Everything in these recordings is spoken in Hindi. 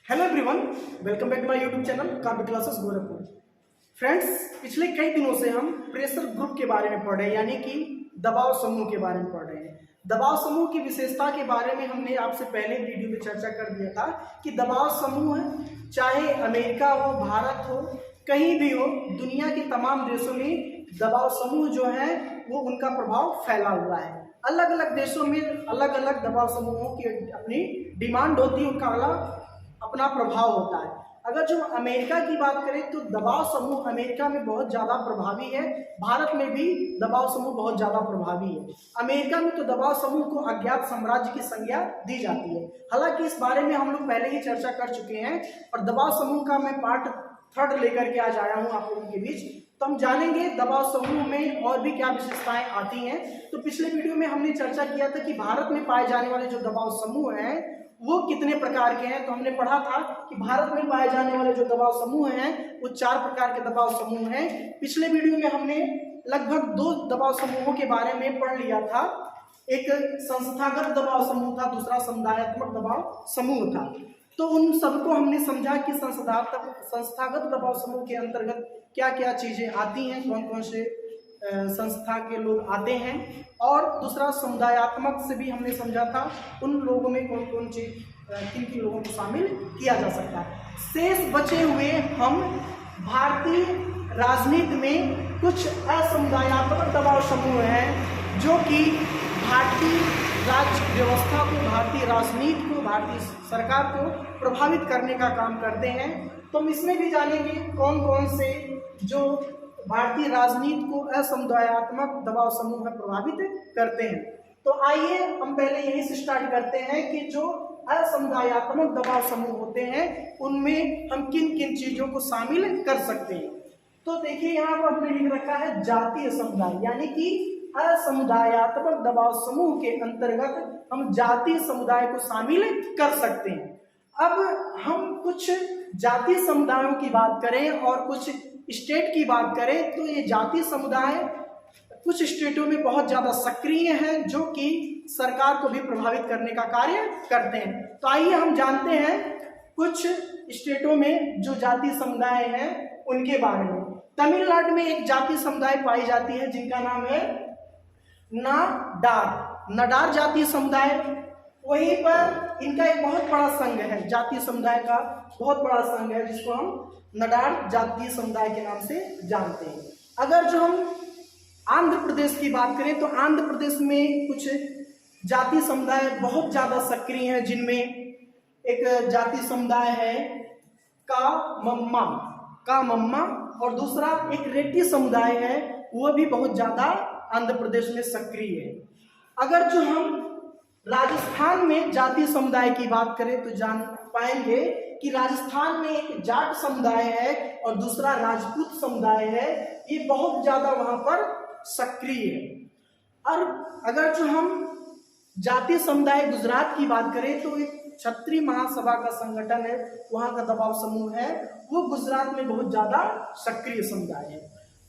Hello everyone, welcome back to my YouTube channel Kavya classes Gorakhpur. Friends, पिछले कई दिनों से हम प्रेशर ग्रुप के बारे में पढ़ रहे हैं, यानी कि दबाव समूह के बारे में पढ़ रहे हैं। दबाव समूह की विशेषता के बारे में हमने आपसे पहले वीडियो में चर्चा कर दिया था कि दबाव समूह चाहे अमेरिका हो, भारत हो, कहीं भी हो, दुनिया के तमाम देशों में दबाव समूह जो है वो उनका प्रभाव फैला हुआ है। अलग अलग देशों में अलग अलग दबाव समूहों की अपनी डिमांड होती है, उनका अलग अपना प्रभाव होता है। अगर जो अमेरिका की बात करें तो दबाव समूह अमेरिका में बहुत ज़्यादा प्रभावी है, भारत में भी दबाव समूह बहुत ज़्यादा प्रभावी है। अमेरिका में तो दबाव समूह को अज्ञात साम्राज्य की संज्ञा दी जाती है। हालांकि इस बारे में हम लोग पहले ही चर्चा कर चुके हैं और दबाव समूह का मैं पार्ट 3 लेकर के आज आया हूँ आप लोगों के बीच। तो हम जानेंगे दबाव समूह में और भी क्या विशेषताएं आती हैं। तो पिछले वीडियो में हमने चर्चा किया था कि भारत में पाए जाने वाले जो दबाव समूह हैं वो कितने प्रकार के हैं। तो हमने पढ़ा था कि भारत में पाए जाने वाले जो दबाव समूह हैं वो 4 प्रकार के दबाव समूह हैं। पिछले वीडियो में हमने लगभग 2 दबाव समूहों के बारे में पढ़ लिया था। एक संस्थागत दबाव समूह था, दूसरा समुदायात्मक दबाव समूह था। तो उन सबको हमने समझा कि संस्थागत दबाव समूह के अंतर्गत क्या क्या चीजें आती हैं, कौन कौन से संस्था के लोग आते हैं, और दूसरा समुदायात्मक से भी हमने समझा था उन लोगों में कौन कौन चीज किन किन लोगों को शामिल किया जा सकता है। शेष बचे हुए हम भारतीय राजनीति में कुछ असमुदायात्मक दबाव समूह हैं जो कि भारतीय राज्य व्यवस्था को, भारतीय राजनीति को, भारतीय सरकार को प्रभावित करने का काम करते हैं। तो हम इसमें भी जानेंगे कौन कौन से जो भारतीय राजनीति को असमुदायात्मक दबाव समूह में प्रभावित करते हैं। तो आइए हम पहले यहीं से स्टार्ट करते हैं कि जो असमुदायात्मक दबाव समूह होते हैं उनमें हम किन किन चीजों को शामिल कर सकते हैं। तो देखिए यहाँ पर हमने लिख रखा है जातीय समुदाय, यानी कि असमुदायात्मक दबाव समूह के अंतर्गत हम जातीय समुदाय को शामिल कर सकते हैं। अब हम कुछ जातीय समुदायों की बात करें और कुछ स्टेट की बात करें तो ये जातीय समुदाय कुछ स्टेटों में बहुत ज़्यादा सक्रिय हैं जो कि सरकार को भी प्रभावित करने का कार्य करते हैं। तो आइए हम जानते हैं कुछ स्टेटों में जो जातीय समुदाय हैं उनके बारे में। तमिलनाडु में एक जातीय समुदाय पाई जाती है जिनका नाम है नाडार जातीय समुदाय। वहीं पर इनका एक बहुत बड़ा संघ है, जातीय समुदाय का बहुत बड़ा संघ है जिसको हम नाडार जातीय समुदाय के नाम से जानते हैं। अगर जो हम आंध्र प्रदेश की बात करें तो आंध्र प्रदेश में कुछ जातीय समुदाय बहुत ज्यादा सक्रिय हैं, जिनमें एक जातीय समुदाय है कामम्मा और दूसरा एक रेड्डी समुदाय है, वह भी बहुत ज्यादा आंध्र प्रदेश में सक्रिय है। अगर जो हम राजस्थान में जातीय समुदाय की बात करें तो जान पाएंगे कि राजस्थान में एक जाट समुदाय है और दूसरा राजपूत समुदाय है, ये बहुत ज्यादा वहां पर सक्रिय है। और अगर जो हम जातीय समुदाय गुजरात की बात करें तो एक क्षत्रिय महासभा का संगठन है, वहां का दबाव समूह है, वो गुजरात में बहुत ज्यादा सक्रिय समुदाय है।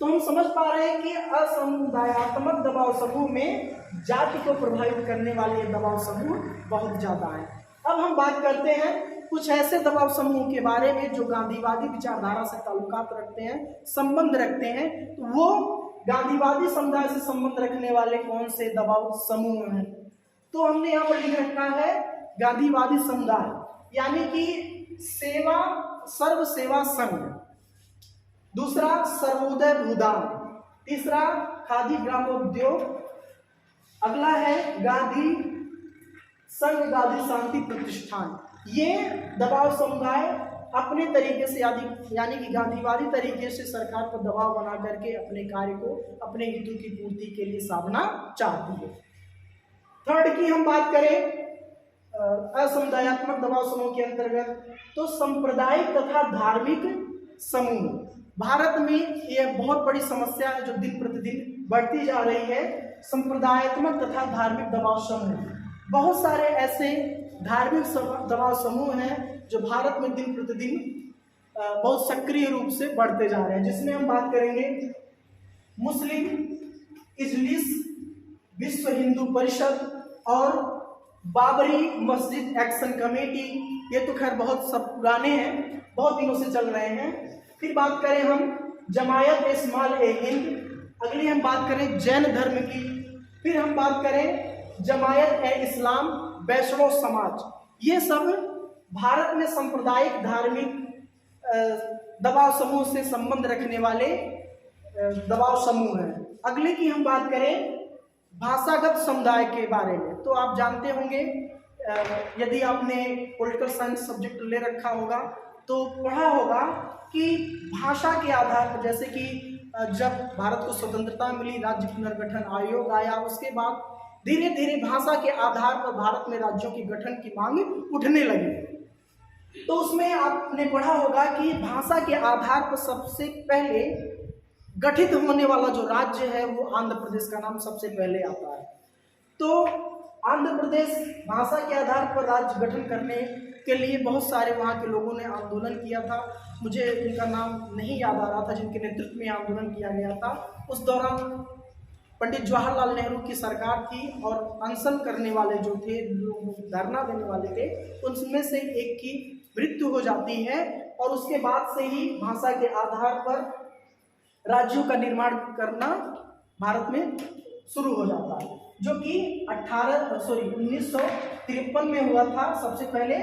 तो हम समझ पा रहे हैं कि असमुदायात्मक दबाव समूह में जाति को प्रभावित करने वाले दबाव समूह बहुत ज्यादा है। अब हम बात करते हैं कुछ ऐसे दबाव समूह के बारे में जो गांधीवादी विचारधारा से ताल्लुकात रखते हैं, संबंध रखते हैं। तो वो गांधीवादी समुदाय से संबंध रखने वाले कौन से दबाव समूह हैं? तो हमने यहाँ पर लिख रखा है गांधीवादी समुदाय, यानी कि सर्व सेवा संघ, दूसरा सर्वोदय भूदान, तीसरा खादी ग्रामोद्योग, अगला है गांधी संघ गांधी शांति प्रतिष्ठान। ये दबाव समुदाय अपने तरीके से यानी कि गांधीवादी तरीके से सरकार पर दबाव बना करके अपने कार्य को, अपने हितों की पूर्ति के लिए साधना चाहती है। 3rd की हम बात करें असमुदायात्मक दबाव समूह के अंतर्गत तो सांप्रदायिक तथा धार्मिक समूह। भारत में यह बहुत बड़ी समस्या है जो दिन प्रतिदिन बढ़ती जा रही है, सांप्रदायिक तथा धार्मिक दबाव समूह। बहुत सारे ऐसे धार्मिक दबाव समूह हैं जो भारत में दिन प्रतिदिन बहुत सक्रिय रूप से बढ़ते जा रहे हैं, जिसमें हम बात करेंगे मुस्लिम इजलिस, विश्व हिंदू परिषद और बाबरी मस्जिद एक्शन कमेटी, ये तो खैर बहुत सब पुराने हैं, बहुत दिनों से चल रहे हैं। फिर बात करें हम जमायत इस्माइल ए हिंद, अगली हम बात करें जैन धर्म की। फिर हम बात करें जमायत ए इस्लाम, वैष्णव समाज। ये सब भारत में सांप्रदायिक धार्मिक दबाव समूह से संबंध रखने वाले दबाव समूह हैं। अगले की हम बात करें भाषागत समुदाय के बारे में, तो आप जानते होंगे यदि आपने पॉलिटिकल साइंस सब्जेक्ट ले रखा होगा तो पढ़ा होगा कि भाषा के आधार पर, जैसे कि जब भारत को स्वतंत्रता मिली, राज्य पुनर्गठन आयोग आया, उसके बाद धीरे धीरे भाषा के आधार पर भारत में राज्यों के गठन की मांग उठने लगी। तो उसमें आपने पढ़ा होगा कि भाषा के आधार पर सबसे पहले गठित होने वाला जो राज्य है वो आंध्र प्रदेश का नाम सबसे पहले आता है। तो आंध्र प्रदेश भाषा के आधार पर राज्य गठन करने के लिए बहुत सारे वहाँ के लोगों ने आंदोलन किया था। मुझे इनका नाम नहीं याद आ रहा था जिनके नेतृत्व में आंदोलन किया गया था। उस दौरान पंडित जवाहरलाल नेहरू की सरकार थी और अनशन करने वाले जो थे, धरना देने वाले थे, उनमें से एक की मृत्यु हो जाती है और उसके बाद से ही भाषा के आधार पर राज्यों का निर्माण करना भारत में शुरू हो जाता है, जो कि 1953 में हुआ था सबसे पहले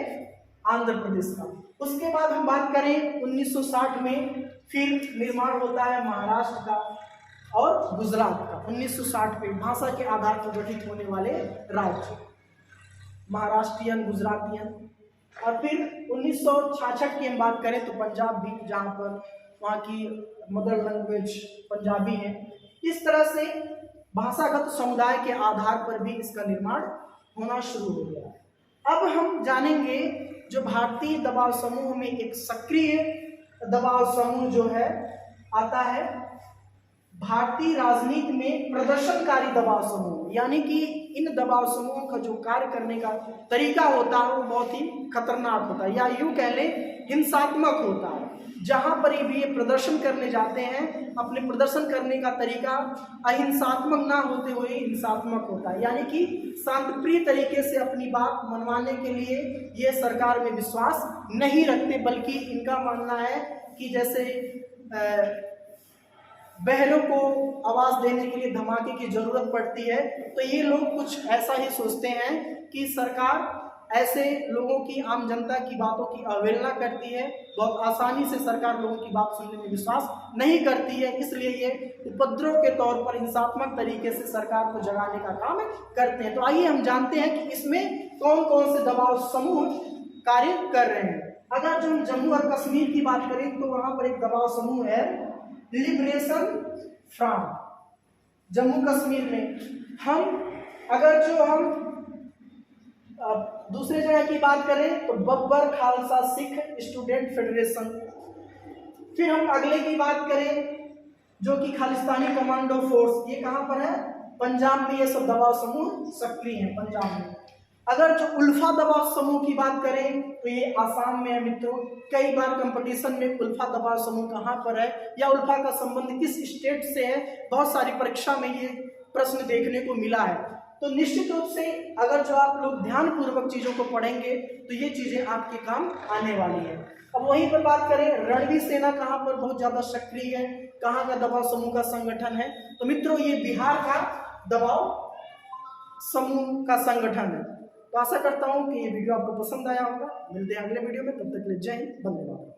आंध्र प्रदेश का। उसके बाद हम बात करें 1960 में फिर निर्माण होता है महाराष्ट्र का और गुजरात का। 1960 में भाषा के आधार पर गठित होने वाले राज्य महाराष्ट्रियन, गुजरातियन। और फिर 1966 की हम बात करें तो पंजाब भी, जहाँ पर वहाँ की मदर लैंग्वेज पंजाबी है। इस तरह से भाषागत समुदाय के आधार पर भी इसका निर्माण होना शुरू हो गया। अब हम जानेंगे जो भारतीय दबाव समूह में एक सक्रिय दबाव समूह जो है आता है भारतीय राजनीति में प्रदर्शनकारी दबाव समूह, यानी कि इन दबाव समूहों का जो कार्य करने का तरीका होता है वो बहुत ही खतरनाक होता है, या यूं कह लें हिंसात्मक होता है। जहां पर भी ये प्रदर्शन करने जाते हैं, अपने प्रदर्शन करने का तरीका अहिंसात्मक ना होते हुए हिंसात्मक होता है, यानी कि शांतिप्रिय तरीके से अपनी बात मनवाने के लिए ये सरकार में विश्वास नहीं रखते, बल्कि इनका मानना है कि जैसे बहरों को आवाज देने के लिए धमाके की जरूरत पड़ती है, तो ये लोग कुछ ऐसा ही सोचते हैं कि सरकार ऐसे लोगों की, आम जनता की बातों की अवहेलना करती है, बहुत आसानी से सरकार लोगों की बात सुनने में विश्वास नहीं करती है, इसलिए ये उपद्रव के तौर पर हिंसात्मक तरीके से सरकार को जगाने का काम करते हैं। तो आइए हम जानते हैं कि इसमें कौन कौन से दबाव समूह कार्य कर रहे हैं। अगर जो हम जम्मू और कश्मीर की बात करें तो वहां पर एक दबाव समूह है लिबरेशन फ्रंट। जम्मू कश्मीर में हम दूसरे जगह की बात करें तो बब्बर खालसा सिख स्टूडेंट फेडरेशन। फिर हम अगले की बात करें जो कि खालिस्तानी कमांडो फोर्स, ये कहां पर है? पंजाब में ये सब दबाव समूह सक्रिय हैं, पंजाब में। अगर जो उल्फा दबाव समूह की बात करें तो ये आसाम में है मित्रों। कई बार कंपटीशन में उल्फा दबाव समूह कहाँ पर है या उल्फा का संबंध किस स्टेट से है, बहुत सारी परीक्षा में ये प्रश्न देखने को मिला है। तो निश्चित रूप से अगर जो आप लोग ध्यान पूर्वक चीजों को पढ़ेंगे तो ये चीजें आपके काम आने वाली है। अब वहीं पर बात करें रणवीर सेना कहाँ पर बहुत ज्यादा सक्रिय है, कहाँ का दबाव समूह का संगठन है, तो मित्रों ये बिहार का दबाव समूह का संगठन है। तो आशा करता हूँ कि ये वीडियो आपको पसंद आया होगा। मिलते हैं अगले वीडियो में, तब तक के लिए जय हिंद, वंदे मातरम।